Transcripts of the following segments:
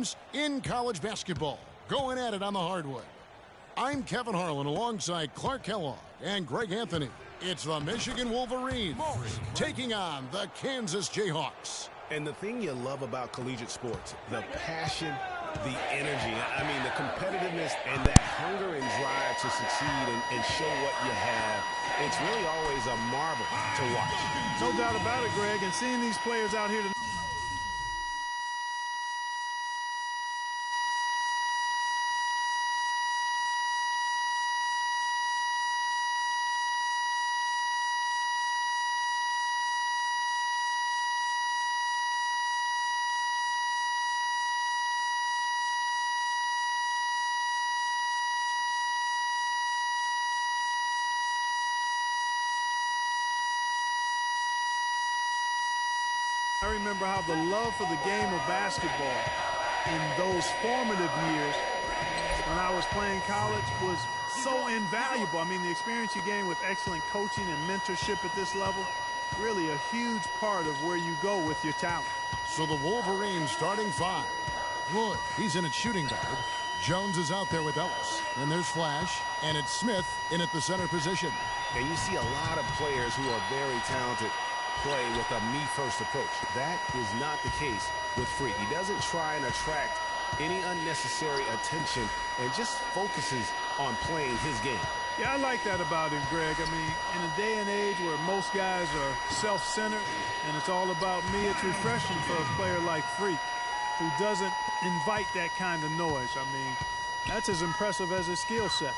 games in college basketball. Going at it on the hardwood. I'm Kevin Harlan alongside Clark Kellogg and Greg Anthony. It's the Michigan Wolverines taking on the Kansas Jayhawks. And the thing you love about collegiate sports, the passion, the energy, I mean the competitiveness and that hunger and drive to succeed and show what you have, it's really always a marvel to watch. No doubt about it, Greg, and seeing these players out here tonight. I remember how the love for the game of basketball in those formative years when I was playing college was so invaluable. I mean, the experience you gain with excellent coaching and mentorship at this level, really a huge part of where you go with your talent. So the Wolverines starting five. Wood, he's in at shooting guard. Jones is out there with Ellis. Then there's Flash, and it's Smith in at the center position. And you see a lot of players who are very talented play with a me-first approach. That is not the case with Freak. He doesn't try and attract any unnecessary attention and just focuses on playing his game. Yeah, I like that about him, Greg. I mean, in a day and age where most guys are self-centered and it's all about me, it's refreshing for a player like Freak who doesn't invite that kind of noise. I mean, that's as impressive as his skill set.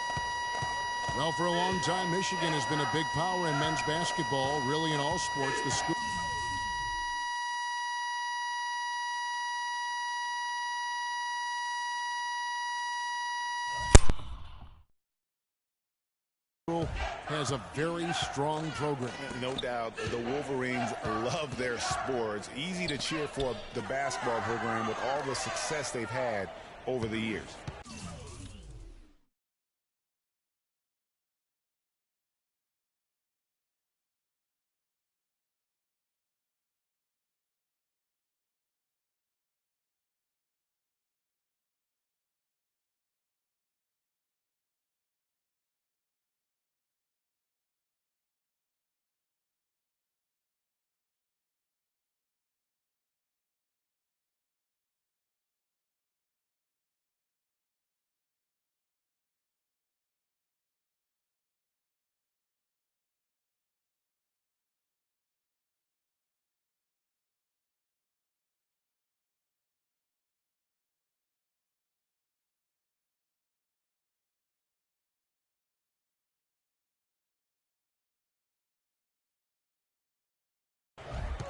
Well, for a long time, Michigan has been a big power in men's basketball, really in all sports. The school has a very strong program. No doubt the Wolverines love their sports. Easy to cheer for the basketball program with all the success they've had over the years.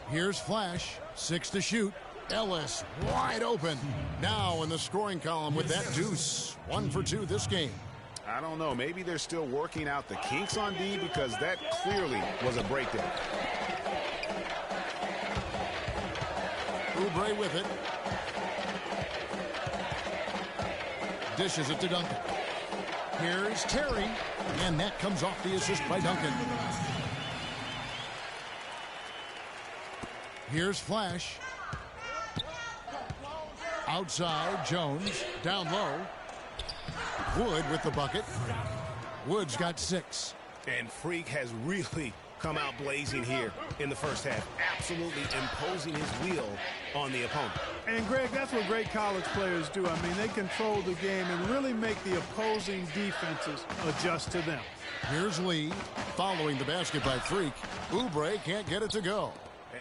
Here's Flash, 6 to shoot. Ellis wide open. Now in the scoring column with that deuce. 1 for 2 this game. I don't know. Maybe they're still working out the kinks on D because that clearly was a breakdown. Oubre with it. Dishes it to Duncan. Here's Terry. And that comes off the assist by Duncan. Here's Flash. Outside, Jones. Down low. Wood with the bucket. Wood's got 6. And Freak has really come out blazing here in the first half. Absolutely imposing his will on the opponent. And, Greg, that's what great college players do. I mean, they control the game and really make the opposing defenses adjust to them. Here's Lee. Following the basket by Freak. Oubre can't get it to go.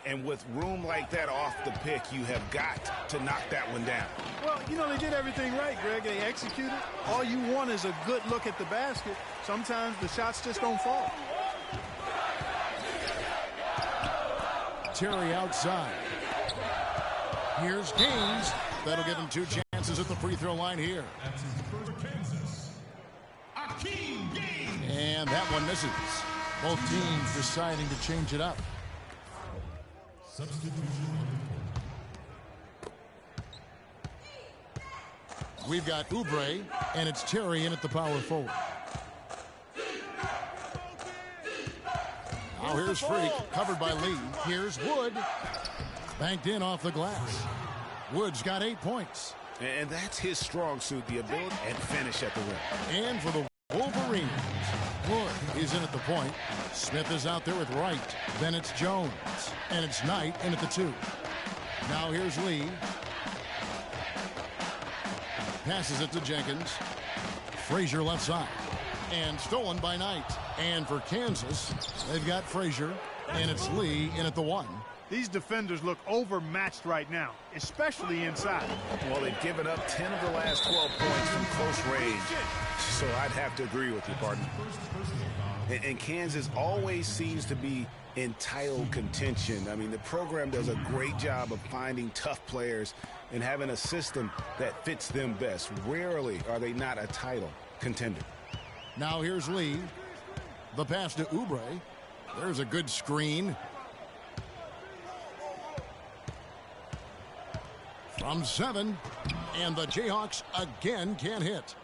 And with room like that off the pick, you have got to knock that one down. Well, you know, they did everything right, Greg. They executed. All you want is a good look at the basket. Sometimes the shots just don't fall. Terry outside. Here's Gaines. That'll give him 2 chances at the free throw line here. And that one misses. Both teams deciding to change it up. We've got Oubre, and it's Terry in at the power forward. Now here's Freak, covered by Lee. Here's Wood. Banked in off the glass. Wood's got 8 points. And that's his strong suit, the ability and finish at the rim. And for the Wolverines, Wood is in at the point. Smith is out there with Wright. Then it's Jones. And it's Knight in at the 2. Now here's Lee. Passes it to Jenkins. Frazier left side. And stolen by Knight. And for Kansas, they've got Frazier. And it's Lee in at the 1. These defenders look overmatched right now, especially inside. Well, they've given up 10 of the last 12 points from close range. So I'd have to agree with you, partner. And Kansas always seems to be in title contention. I mean, the program does a great job of finding tough players and having a system that fits them best. Rarely are they not a title contender. Now here's Lee. The pass to Oubre. There's a good screen. From 7. And the Jayhawks again can't hit.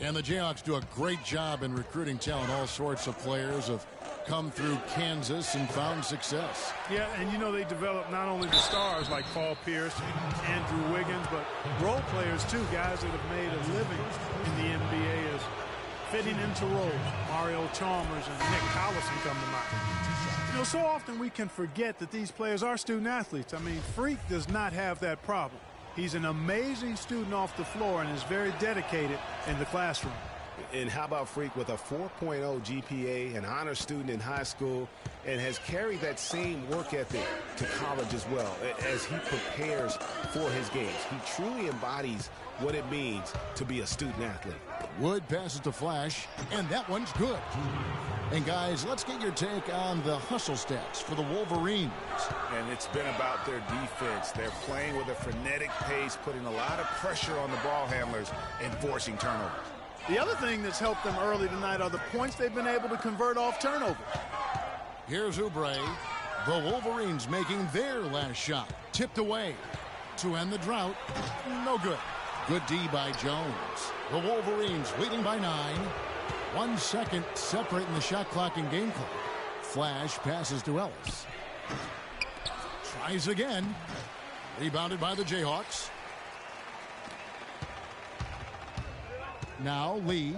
And the Jayhawks do a great job in recruiting talent. All sorts of players have come through Kansas and found success. Yeah, and you know they develop not only the stars like Paul Pierce, Andrew Wiggins, but role players too, guys that have made a living in the NBA as fitting into roles. Mario Chalmers and Nick Collison come to mind. You know, so often we can forget that these players are student athletes. I mean, Freak does not have that problem. He's an amazing student off the floor and is very dedicated in the classroom. And how about Freak with a 4.0 GPA, an honor student in high school, and has carried that same work ethic to college as well as he prepares for his games. He truly embodies what it means to be a student athlete. Wood passes to Flash, and that one's good. And guys, let's get your take on the hustle stats for the Wolverines. And it's been about their defense. They're playing with a frenetic pace, putting a lot of pressure on the ball handlers and forcing turnovers. The other thing that's helped them early tonight are the points they've been able to convert off turnovers. Here's Oubre. The Wolverines making their last shot. Tipped away. To end the drought, no good. Good D by Jones. The Wolverines leading by 9. 1 second separating the shot clock and game clock. Flash passes to Ellis. Tries again. Rebounded by the Jayhawks. Now Lee.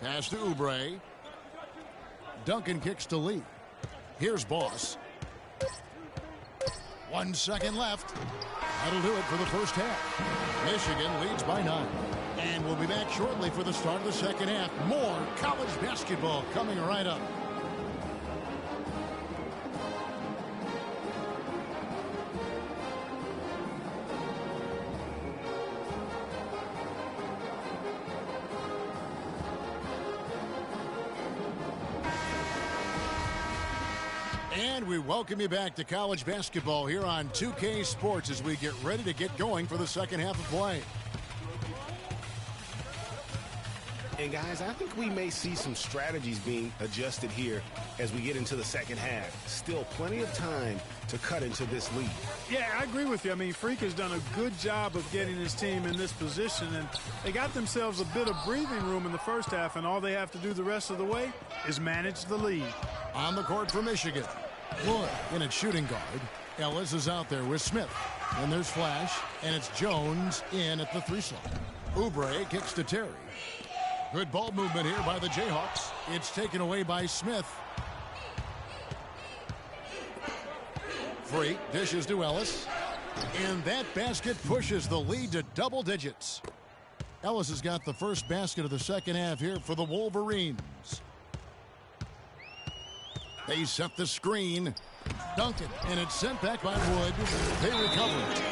Pass to Oubre. Duncan kicks to Lee. Here's Boss. 1 second left. That'll do it for the first half. Michigan leads by 9. And we'll be back shortly for the start of the second half. More college basketball coming right up. And we welcome you back to college basketball here on 2K Sports as we get ready to get going for the second half of play. And guys, I think we may see some strategies being adjusted here as we get into the second half. Still plenty of time to cut into this lead. Yeah, I agree with you. I mean, Freak has done a good job of getting his team in this position, and they got themselves a bit of breathing room in the first half, and all they have to do the rest of the way is manage the lead. On the court for Michigan. Wood in at shooting guard. Ellis is out there with Smith. And there's Flash, and it's Jones in at the 3 slot. Oubre kicks to Terry. Good ball movement here by the Jayhawks. It's taken away by Smith. Freak dishes to Ellis. And that basket pushes the lead to double digits. Ellis has got the first basket of the second half here for the Wolverines. They set the screen. Duncan, and it's sent back by Wood. They recover it.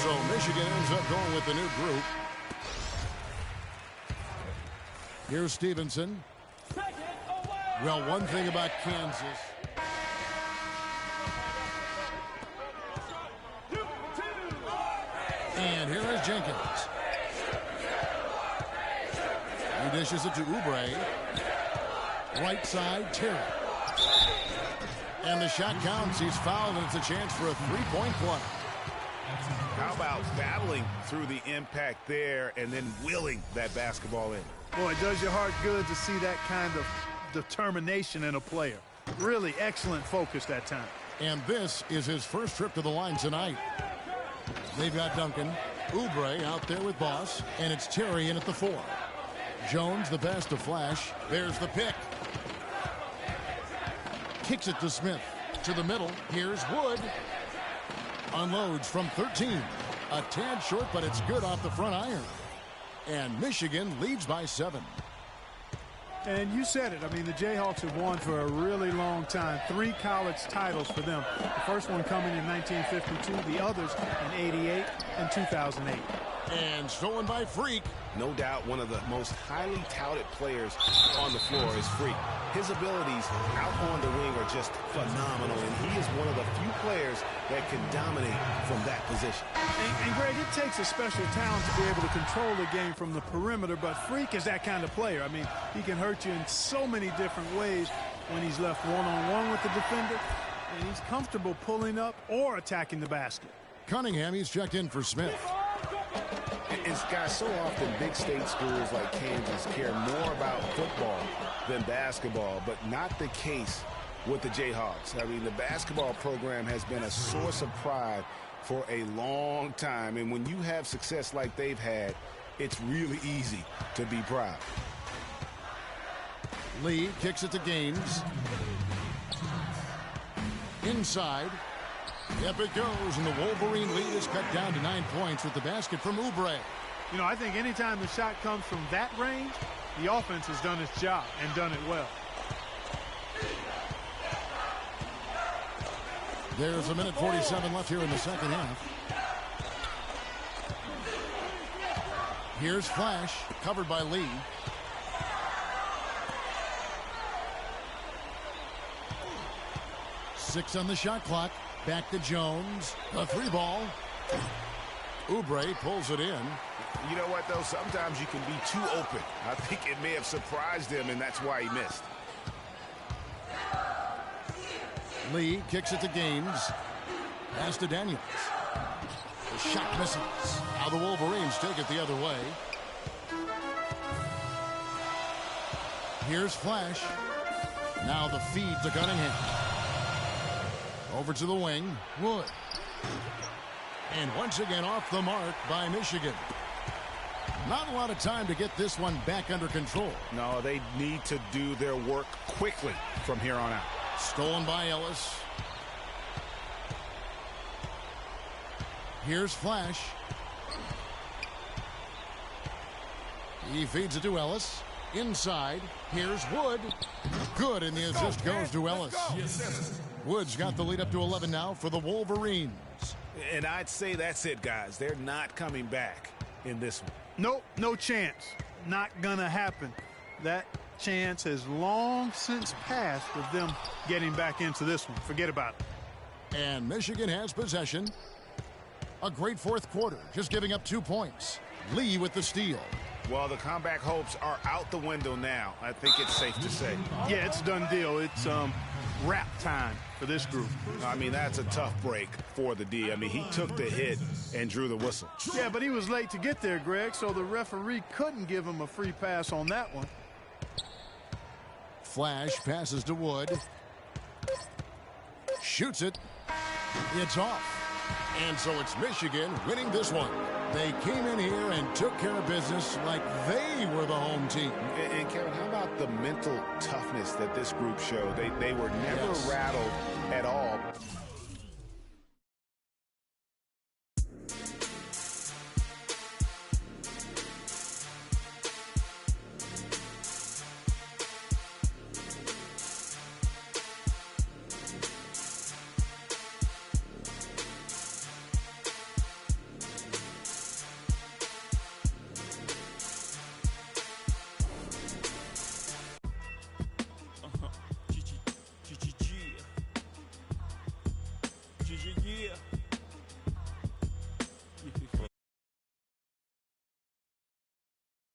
So Michigan ends up going with the new group. Here's Stevenson. Well, one thing about Kansas. And here is Jenkins. dishes it to Oubre. Right side, Terry. And the shot counts. He's fouled, and it's a chance for a three-point play. How about battling through the impact there and then willing that basketball in? Boy, it does your heart good to see that kind of determination in a player. Really excellent focus that time. And this is his first trip to the line tonight. They've got Duncan. Oubre out there with Boss. And it's Terry in at the 4. Jones, the pass to Flash. There's the pick. Kicks it to Smith. To the middle. Here's Wood. Unloads from 13. A tad short, but it's good off the front iron. And Michigan leads by 7. And you said it. I mean, the Jayhawks have won for a really long time. 3 college titles for them. The first one coming in 1952, the others in 88 and 2008. And stolen by Freak. No doubt one of the most highly touted players on the floor is Freak. His abilities out on the wing are just phenomenal, and he is one of the few players that can dominate from that position. And Greg, it takes a special talent to be able to control the game from the perimeter, but Freak is that kind of player. I mean, he can hurt you in so many different ways when he's left one-on-one with the defender, and he's comfortable pulling up or attacking the basket. Cunningham, he's checked in for Smith. And guys, so often big state schools like Kansas care more about football than basketball, but not the case with the Jayhawks. I mean, the basketball program has been a source of pride for a long time, and when you have success like they've had, it's really easy to be proud. Lee kicks it to Gaines. Inside. Yep, it goes, and the Wolverine lead is cut down to 9 points with the basket from Oubre. You know, I think anytime the shot comes from that range, the offense has done its job and done it well. There's a minute 47 left here in the second half. Here's Flash, covered by Lee. Six on the shot clock. Back to Jones. A 3-ball. Oubre pulls it in. You know what, though? Sometimes you can be too open. I think it may have surprised him, and that's why he missed. Lee kicks it to Gaines. Pass to Daniels. The shot misses. Now the Wolverines take it the other way. Here's Flash. Now the feed to Cunningham. Over to the wing. Wood. And once again off the mark by Michigan. Not a lot of time to get this one back under control. No, they need to do their work quickly from here on out. Stolen by Ellis. Here's Flash. He feeds it to Ellis. Inside. Here's Wood. Good, and the assist goes to Ellis. Wood's got the lead up to 11 now for the Wolverines. And I'd say that's it, guys. They're not coming back in this one. Nope, no chance. Not gonna happen. That chance has long since passed of them getting back into this one. Forget about it. And Michigan has possession. A great fourth quarter, just giving up 2 points. Lee with the steal. Well, the comeback hopes are out the window now. I think it's safe to say. Yeah, it's a done deal. It's wrap time for this group. I mean, that's a tough break for the D. I mean, he took the hit and drew the whistle. Yeah, but he was late to get there, Greg, so the referee couldn't give him a free pass on that one. Flash passes to Wood. Shoots it. It's off. And so it's Michigan winning this one. They came in here and took care of business like they were the home team. And Kevin, how about the mental toughness that this group showed? They were never rattled at all.